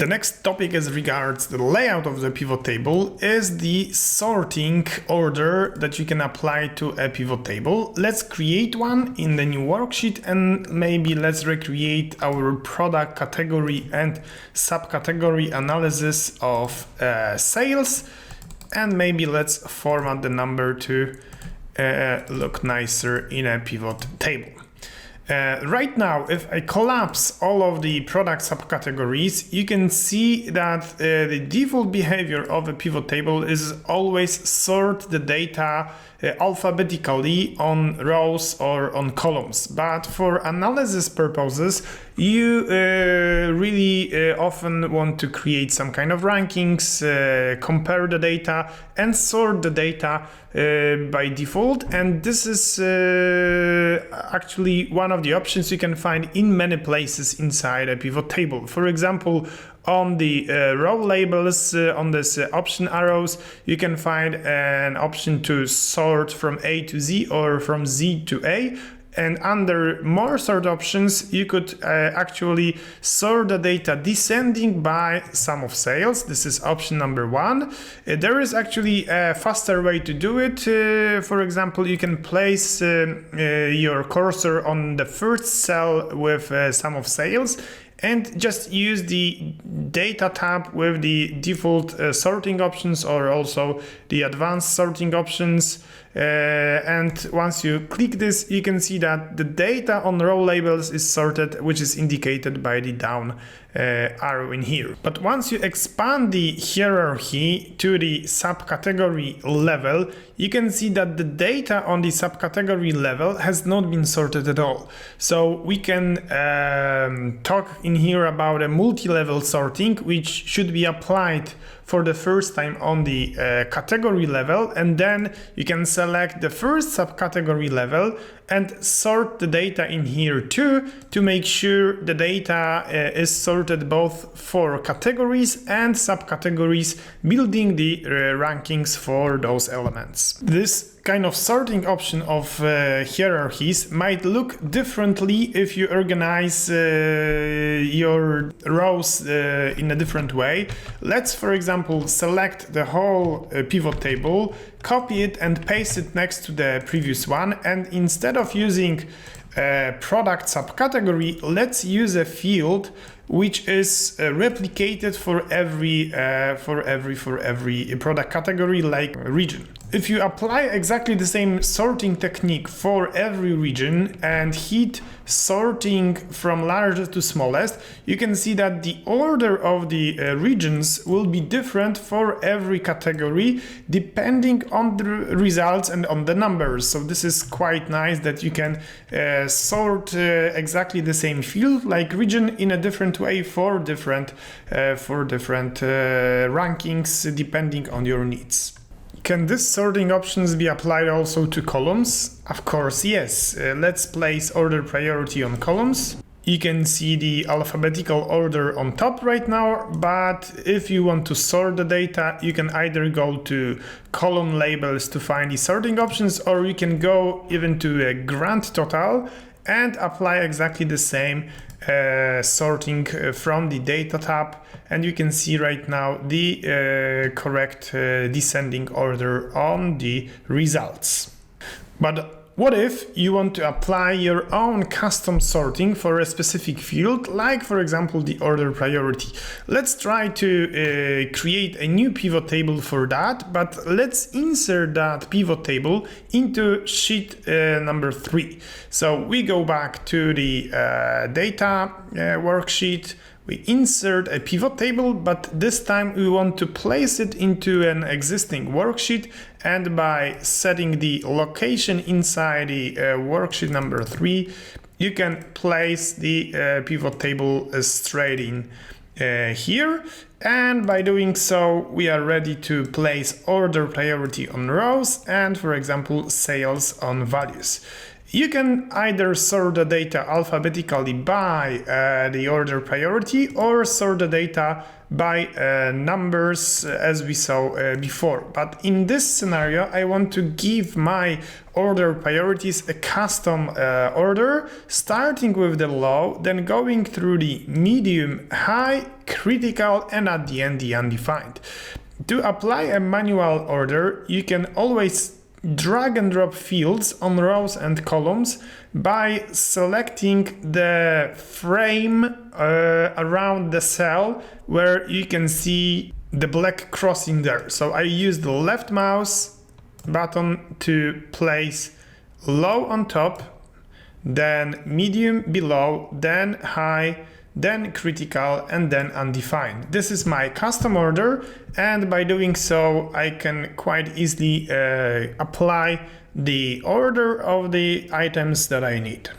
The next topic as regards the layout of the pivot table is the sorting order that you can apply to a pivot table. Let's create one in the new worksheet and maybe let's recreate our product category and subcategory analysis of sales, and maybe let's format the number to look nicer in a pivot table. Right now, if I collapse all of the product subcategories, you can see that the default behavior of a pivot table is always sort the data alphabetically on rows or on columns. But for analysis purposes, you really often want to create some kind of rankings, compare the data and sort the data by default. And this is actually one of the options you can find in many places inside a pivot table. For example, on the row labels, on this option arrows, you can find an option to sort from A to Z or from Z to A. And under more sort options, you could actually sort the data descending by sum of sales. This is option number 1. There is actually a faster way to do it. For example, you can place your cursor on the first cell with sum of sales and just use the data tab with the default sorting options or also the advanced sorting options. And once you click this, you can see that the data on row labels is sorted, which is indicated by the down arrow in here. But once you expand the hierarchy to the subcategory level, you can see that the data on the subcategory level has not been sorted at all. So we can talk in here about a multi-level sorting, which should be applied for the first time on the category level, and then you can select the first subcategory level and sort the data in here too to make sure the data is sorted both for categories and subcategories, building the rankings for those elements. This kind of sorting option of hierarchies might look differently if you organize your rows in a different way. Let's, for example, select the whole pivot table, copy it and paste it next to the previous one, and instead of using product subcategory, let's use a field which is replicated for every product category, like region. If you apply exactly the same sorting technique for every region and hit sorting from largest to smallest, you can see that the order of the regions will be different for every category depending on the results and on the numbers. So this is quite nice that you can sort exactly the same field like region in a different way for different rankings depending on your needs. Can these sorting options be applied also to columns? Of course, yes. Let's place order priority on columns. You can see the alphabetical order on top right now, but if you want to sort the data, you can either go to column labels to find the sorting options, or you can go even to a grand total and apply exactly the same sorting from the data tab, and you can see right now the correct descending order on the results. But what if you want to apply your own custom sorting for a specific field, like for example the order priority? Let's try to create a new pivot table for that, but let's insert that pivot table into sheet number 3. So we go back to the data worksheet. We insert a pivot table, but this time we want to place it into an existing worksheet, and by setting the location inside the worksheet number 3, you can place the pivot table straight in here. And by doing so, we are ready to place order priority on rows and, for example, sales on values. You can either sort the data alphabetically by the order priority or sort the data by numbers as we saw before. But in this scenario, I want to give my order priorities a custom order, starting with the low, then going through the medium, high, critical, and at the end the undefined. To apply a manual order, you can always drag and drop fields on rows and columns by selecting the frame around the cell where you can see the black crossing there. So I use the left mouse button to place low on top, then medium below, then high, then critical, and then undefined. This is my custom order, and by doing so I can quite easily apply the order of the items that I need.